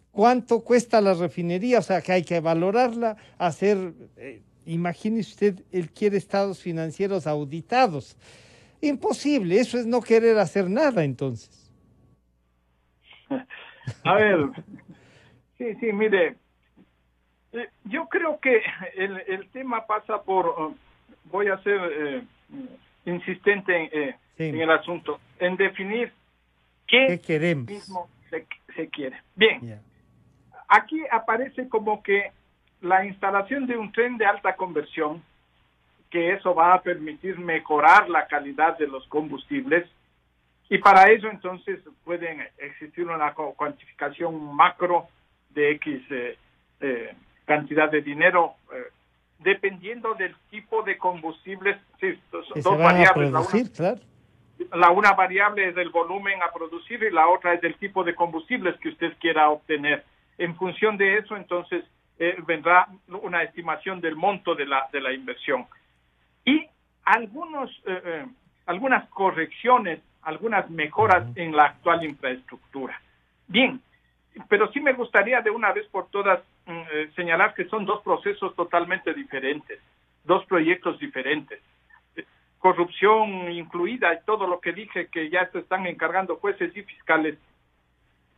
¿Cuánto cuesta la refinería? O sea, que hay que valorarla, hacer, imagínese usted, él quiere estados financieros auditados. Imposible, eso es no querer hacer nada, entonces. A ver, sí, mire, yo creo que el tema pasa por, voy a ser insistente en el asunto, en definir qué queremos. Mismo se quiere. Bien. Aquí aparece como que la instalación de un tren de alta conversión, que eso va a permitir mejorar la calidad de los combustibles, y para eso entonces pueden existir una cuantificación macro de X cantidad de dinero, dependiendo del tipo de combustibles. Sí, dos variables. Una variable es el volumen a producir y la otra es el tipo de combustibles que usted quiera obtener. En función de eso, entonces, vendrá una estimación del monto de la inversión. Y algunas correcciones, algunas mejoras en la actual infraestructura. Bien, pero sí me gustaría de una vez por todas señalar que son dos procesos totalmente diferentes, dos proyectos diferentes. Corrupción incluida y todo lo que dije que ya se están encargando jueces y fiscales.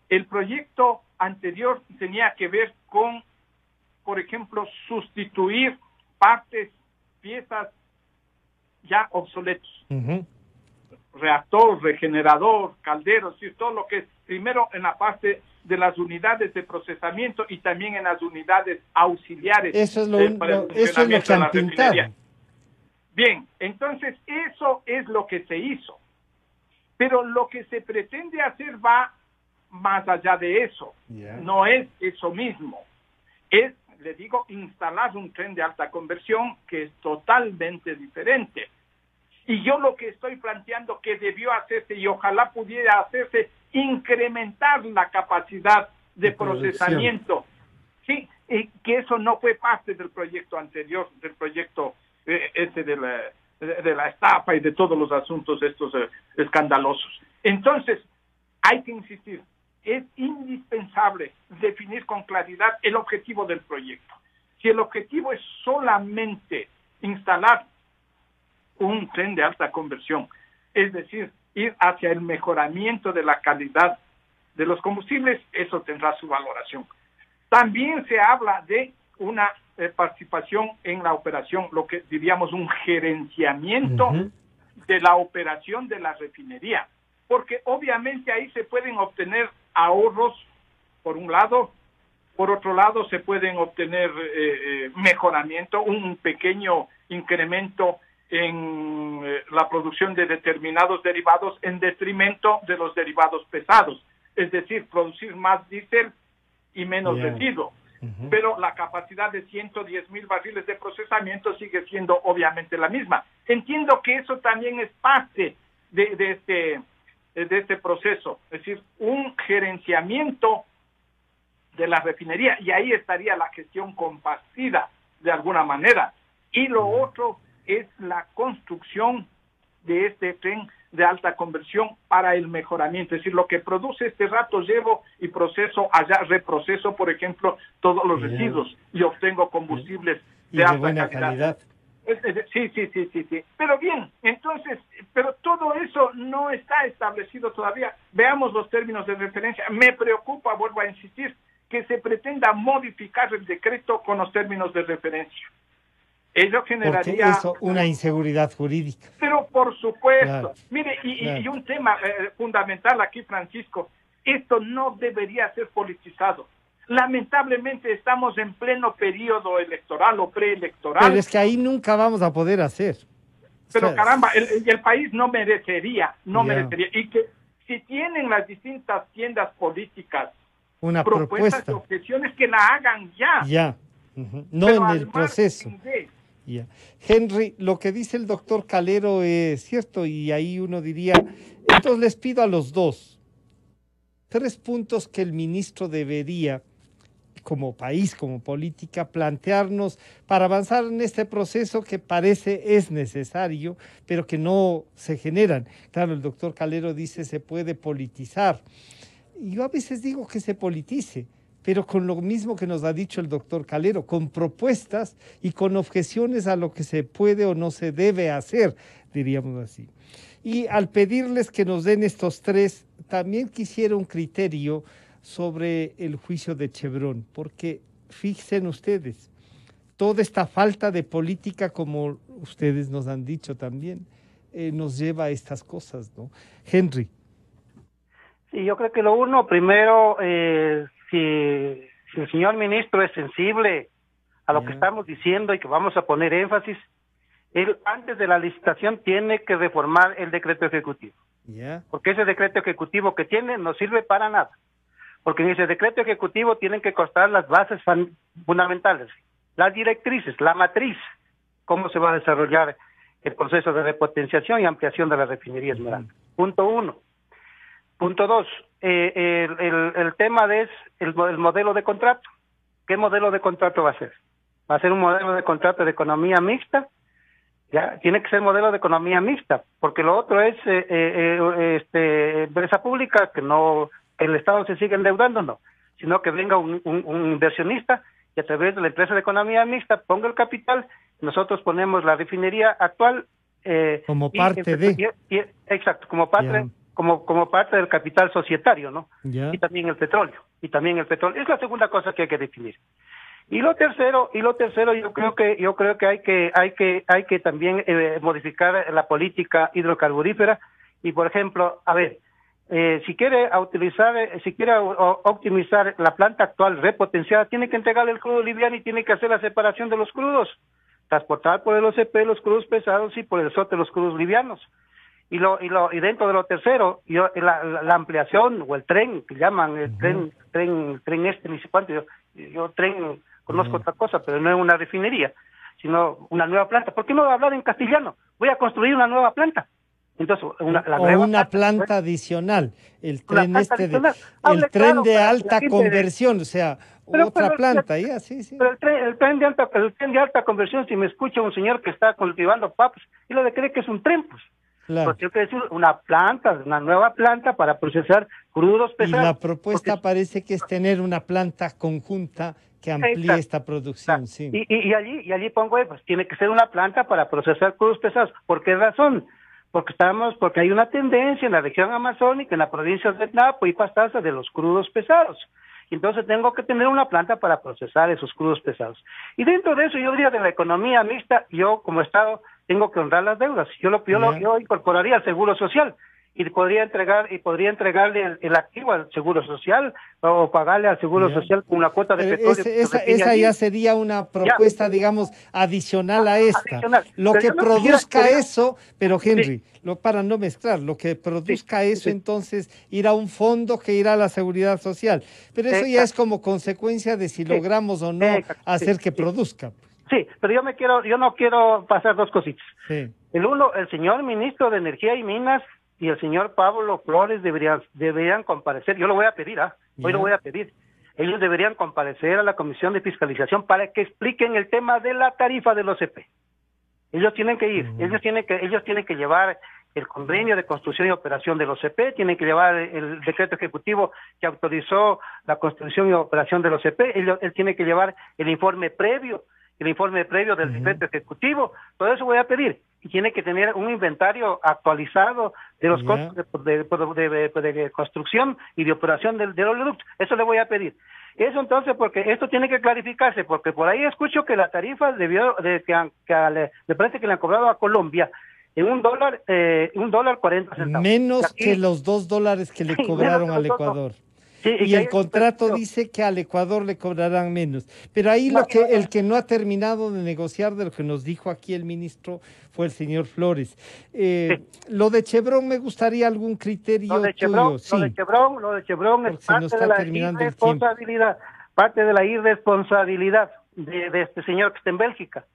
El proyecto anterior tenía que ver con, por ejemplo, sustituir piezas ya obsoletos. Reactor, regenerador, calderos, y todo lo que es, primero en la parte de las unidades de procesamiento y también en las unidades auxiliares. Eso es lo que han pintado. Bien, entonces eso es lo que se hizo. Pero lo que se pretende hacer va más allá de eso. No es eso mismo. Es, le digo, instalar un tren de alta conversión que es totalmente diferente. Y yo lo que estoy planteando que debió hacerse y ojalá pudiera hacerse, incrementar la capacidad de procesamiento. Sí, que eso no fue parte del proyecto anterior, del proyecto de la estafa y de todos los asuntos estos escandalosos. Entonces, hay que insistir, es indispensable definir con claridad el objetivo del proyecto. Si el objetivo es solamente instalar un tren de alta conversión, es decir, ir hacia el mejoramiento de la calidad de los combustibles, eso tendrá su valoración. También se habla de una participación en la operación, lo que diríamos un gerenciamiento de la operación de la refinería. porque obviamente ahí se pueden obtener ahorros, por un lado. Por otro lado, se pueden obtener mejoramiento, un pequeño incremento en la producción de determinados derivados en detrimento de los derivados pesados. Es decir, producir más diésel y menos residuo. Pero la capacidad de 110,000 barriles de procesamiento sigue siendo obviamente la misma. Entiendo que eso también es parte de este proceso, es decir, un gerenciamiento de la refinería, y ahí estaría la gestión compartida de alguna manera. Y lo otro es la construcción de este tren de alta conversión para el mejoramiento, es decir, lo que produce este rato llevo y proceso allá, reproceso, por ejemplo, todos los residuos y obtengo combustibles de alta calidad. Sí. Pero bien, entonces, pero todo eso no está establecido todavía. Veamos los términos de referencia. Me preocupa, vuelvo a insistir, que se pretenda modificar el decreto con los términos de referencia. Ello generaría... Porque eso, una inseguridad jurídica. Pero por supuesto. Claro. Mire, y un tema fundamental aquí, Francisco, esto no debería ser politizado. Lamentablemente estamos en pleno periodo electoral o preelectoral. Pero es que ahí nunca vamos a poder hacer. Pero caramba, el país no merecería. Y que si tienen las distintas tiendas políticas una propuestas propuesta y objeciones, que la hagan ya. Ya. No pero en el proceso. Ya. Henry, lo que dice el doctor Calero es cierto, y ahí uno diría, entonces les pido a los dos 3 puntos que el ministro debería, como país, como política, plantearnos para avanzar en este proceso que parece es necesario, pero que no se generan. Claro, el doctor Calero dice se puede politizar. Y yo a veces digo que se politice, pero con lo mismo que nos ha dicho el doctor Calero, con propuestas y con objeciones a lo que se puede o no se debe hacer, diríamos así. Y al pedirles que nos den estos 3, también quisiera un criterio sobre el juicio de Chevron, porque fíjense ustedes, toda esta falta de política, como ustedes nos han dicho también, nos lleva a estas cosas, ¿no? Henry. Sí, yo creo que lo uno, primero, si el señor ministro es sensible a lo que estamos diciendo y que vamos a poner énfasis, él antes de la licitación tiene que reformar el decreto ejecutivo. Porque ese decreto ejecutivo que tiene no sirve para nada. Porque en ese decreto ejecutivo tienen que constar las bases fundamentales, las directrices, la matriz, cómo se va a desarrollar el proceso de repotenciación y ampliación de la refinería Esmeralda. Punto 1. Punto 2, el tema es el modelo de contrato. ¿Qué modelo de contrato va a ser? ¿Va a ser un modelo de contrato de economía mixta? Ya, tiene que ser modelo de economía mixta, porque lo otro es empresa pública, que no, el Estado se sigue endeudando, no, sino que venga un inversionista y a través de la empresa de economía mixta ponga el capital, nosotros ponemos la refinería actual como parte de... exacto, como parte... Como parte del capital societario, ¿no? Y también el petróleo. Es la segunda cosa que hay que definir. Y lo tercero, yo creo que hay que también modificar la política hidrocarburífera. Y por ejemplo, a ver, si quiere optimizar la planta actual repotenciada, tiene que entregar el crudo liviano y tiene que hacer la separación de los crudos, transportar por el OCP los crudos pesados y por el SOT los crudos livianos. Y dentro de lo tercero, la ampliación o el tren, que llaman el tren ni sé cuánto, yo tren conozco otra cosa, pero no es una refinería, sino una nueva planta. ¿Por qué no hablar en castellano? Voy a construir una nueva planta. Entonces, una planta adicional, el tren tren de alta conversión, o sea, otra planta, ya, sí. Pero el tren de alta conversión, si me escucha un señor que está cultivando papas, y lo de cree que es un tren, pues. Claro. Porque yo quiero decir una nueva planta para procesar crudos pesados. Y la propuesta parece que es tener una planta conjunta que amplíe esta producción, sí. Y allí pongo, pues tiene que ser una planta para procesar crudos pesados. ¿Por qué razón? Porque hay una tendencia en la región amazónica, en la provincia de Napo y Pastaza, de los crudos pesados. Entonces tengo que tener una planta para procesar esos crudos pesados. Y dentro de eso, yo diría, de la economía mixta, yo como Estado tengo que honrar las deudas. Yo incorporaría el seguro social y podría entregarle el activo al Seguro Social o pagarle al Seguro Social con una cuota de petróleo. Esa ya sería una propuesta, digamos, adicional a esta. Lo Pero que yo no produzca quisiera- eso, pero Henry, para no mezclar, lo que produzca eso, entonces irá a un fondo que irá a la Seguridad Social. Pero eso ya es como consecuencia de si logramos o no hacer que produzca. Sí, pero yo no quiero pasar dos cositas. Sí. El señor ministro de Energía y Minas y el señor Pablo Flores deberían comparecer. Yo lo voy a pedir, hoy lo voy a pedir. Ellos deberían comparecer a la Comisión de Fiscalización para que expliquen el tema de la tarifa del OCP. Ellos tienen que ir, ellos tienen que llevar el convenio de construcción y operación del OCP, tienen que llevar el decreto ejecutivo que autorizó la construcción y operación del OCP, él tiene que llevar el informe previo del decreto ejecutivo, todo eso voy a pedir, y tiene que tener un inventario actualizado de los costos de construcción y de operación del oleoducto, eso le voy a pedir. Eso entonces, porque esto tiene que clarificarse, porque por ahí escucho que la tarifa me parece que le han cobrado a Colombia en $1.40 centavos. Menos que los $2 que le cobraron al Ecuador. Sí, y el contrato dice que al Ecuador le cobrarán menos. Pero ahí el que no ha terminado de negociar, de lo que nos dijo aquí el ministro, fue el señor Flores. Lo de Chevron, me gustaría algún criterio tuyo. Lo de Chevron es parte de la irresponsabilidad de este señor que está en Bélgica.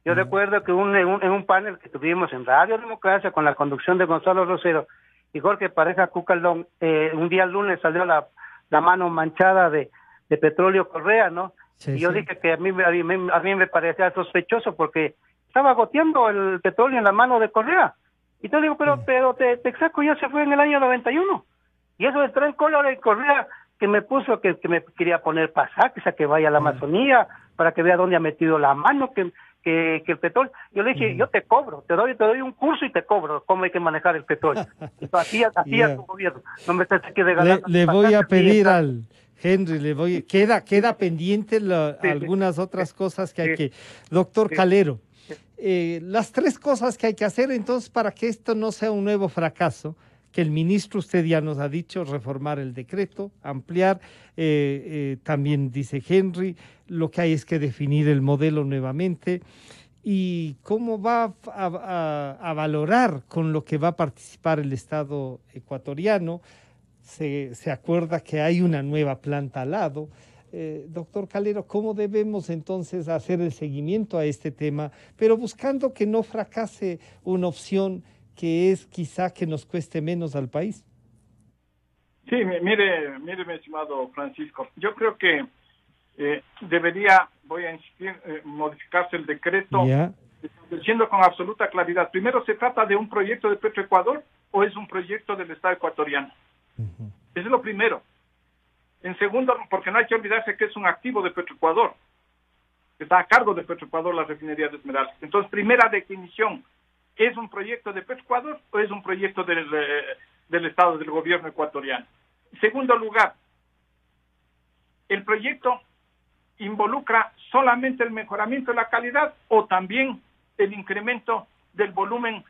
Yo recuerdo que en un panel que tuvimos en Radio Democracia con la conducción de Gonzalo Rosero y Jorge Pareja Cucaldón, un día lunes salió la mano manchada de petróleo Correa, ¿no? Sí, y yo dije que a mí me parecía sospechoso porque estaba goteando el petróleo en la mano de Correa. Y te digo, pero Texaco ya se fue en el año 91. Y eso de tren Color y Correa que me puso que me quería poner pasajes a que vaya a la Amazonía para que vea dónde ha metido la mano, que el petróleo. Yo le dije, yo te cobro, te doy un curso y te cobro cómo hay que manejar el petróleo. Así a tu gobierno. No me estás aquí regalando. Le voy a pedir al Henry, queda pendiente algunas otras cosas que hay que... Doctor Calero, las 3 cosas que hay que hacer entonces para que esto no sea un nuevo fracaso, que el ministro, usted ya nos ha dicho, reformar el decreto, ampliar, también dice Henry, lo que hay es que definir el modelo nuevamente y cómo va a valorar con lo que va a participar el Estado ecuatoriano. Se acuerda que hay una nueva planta al lado. Doctor Calero, ¿cómo debemos entonces hacer el seguimiento a este tema, pero buscando que no fracase una opción que es quizá que nos cueste menos al país? Sí, mire, mi estimado Francisco, yo creo que debería, voy a insistir, modificarse el decreto, diciendo con absoluta claridad, primero, ¿se trata de un proyecto de Petroecuador o es un proyecto del Estado ecuatoriano? Eso es lo primero. En segundo, porque no hay que olvidarse que es un activo de Petroecuador, que está a cargo de Petroecuador la refinería de Esmeraldas. Entonces, primera definición, ¿es un proyecto de Petroecuador o es un proyecto del Estado, del gobierno ecuatoriano? En segundo lugar, ¿el proyecto involucra solamente el mejoramiento de la calidad o también el incremento del volumen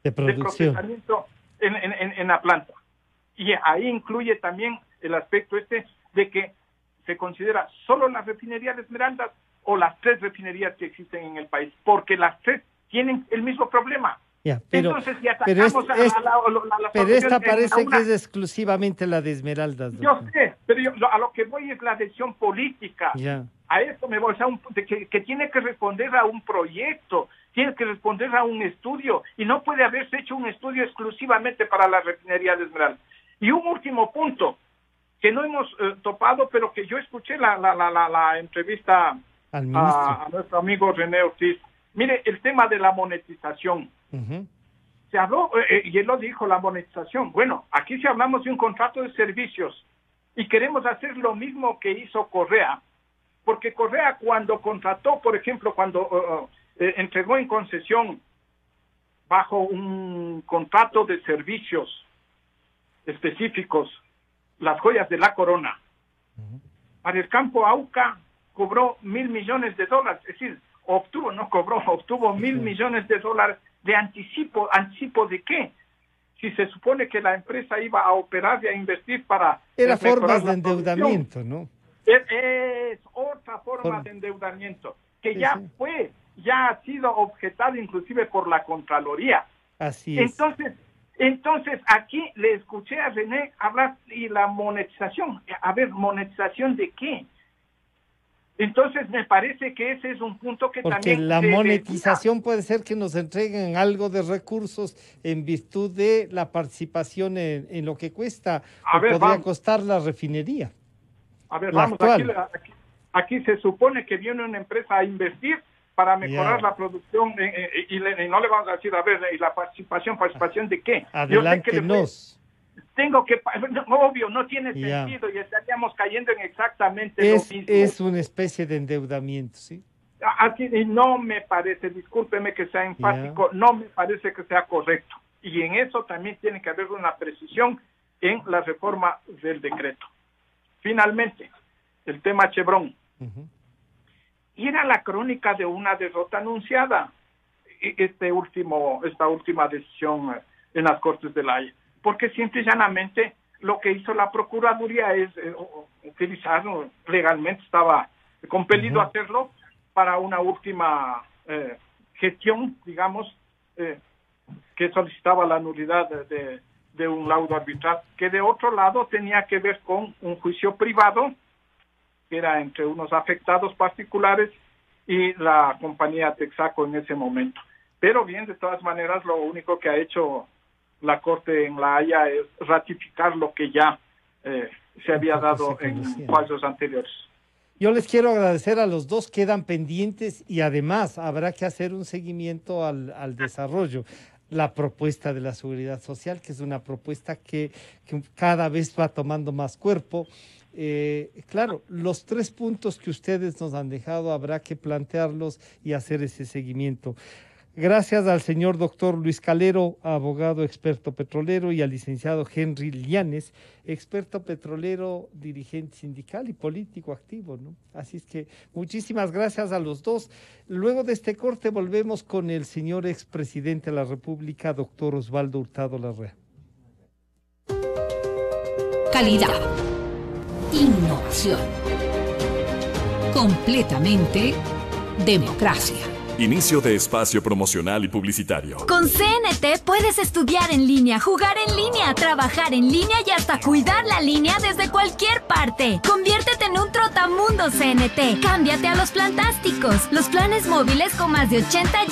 de procesamiento en la planta? Y ahí incluye también el aspecto de que se considera solo la refinería de Esmeraldas o las 3 refinerías que existen en el país, porque las 3 tienen el mismo problema. Entonces, si atacamos pero esta parece que es exclusivamente la de Esmeraldas. Yo sé, pero a lo que voy es la decisión política. A esto me voy, que tiene que responder a un proyecto, tiene que responder a un estudio, y no puede haberse hecho un estudio exclusivamente para la refinería de Esmeraldas. Y un último punto, que no hemos topado, pero que yo escuché la entrevista a nuestro amigo René Ortiz. Mire, el tema de la monetización. Se habló, y él lo dijo, la monetización. Bueno, aquí si hablamos de un contrato de servicios y queremos hacer lo mismo que hizo Correa, porque Correa cuando contrató, por ejemplo, cuando entregó en concesión bajo un contrato de servicios específicos las joyas de la corona, para el campo Auca cobró $1,000 millones, es decir, obtuvo $1,000 millones de anticipo. ¿De qué? si se supone que la empresa iba a operar y a invertir para... Era formas de endeudamiento, ¿no? Es otra forma de endeudamiento, que ya ha sido objetado inclusive por la Contraloría. Así es. Entonces, aquí le escuché a René hablar y la monetización. A ver, ¿monetización de qué? Entonces, me parece que ese es un punto que porque también... la monetización puede ser que nos entreguen algo de recursos en virtud de la participación en lo que cuesta o podría costar la refinería. A ver, vamos, aquí se supone que viene una empresa a invertir para mejorar la producción y no le vamos a decir, a ver, ¿y la participación de qué? Adelántenos. Obvio, no tiene sentido y estaríamos cayendo en exactamente lo mismo. Es una especie de endeudamiento, ¿sí? Así, y no me parece, discúlpeme que sea enfático, no me parece que sea correcto. Y en eso también tiene que haber una precisión en la reforma del decreto. Finalmente, el tema Chevron. Era la crónica de una derrota anunciada, esta última decisión en las Cortes de La Haya, porque simple y llanamente lo que hizo la Procuraduría es utilizarlo legalmente, estaba compelido a hacerlo para una última gestión, digamos, que solicitaba la nulidad de un laudo arbitral, que de otro lado tenía que ver con un juicio privado, que era entre unos afectados particulares y la compañía Texaco en ese momento. Pero bien, de todas maneras, lo único que ha hecho la Corte en La Haya es ratificar lo que ya se había dado en fallos anteriores. Yo les quiero agradecer a los dos, quedan pendientes y además habrá que hacer un seguimiento al desarrollo. La propuesta de la Seguridad Social, que es una propuesta que cada vez va tomando más cuerpo. Claro, los 3 puntos que ustedes nos han dejado habrá que plantearlos y hacer ese seguimiento. Gracias al señor doctor Luis Calero, abogado experto petrolero, y al licenciado Henry Llanes, experto petrolero, dirigente sindical y político activo, ¿no? Así es que muchísimas gracias a los dos. Luego de este corte volvemos con el señor expresidente de la República, doctor Osvaldo Hurtado Larrea. Calidad. Innovación. Completamente democracia. Inicio de espacio promocional y publicitario. Con CNT puedes estudiar en línea, jugar en línea, trabajar en línea y hasta cuidar la línea desde cualquier parte. Conviértete en un trotamundo CNT. Cámbiate a los Plantásticos, los planes móviles con más de 80 GB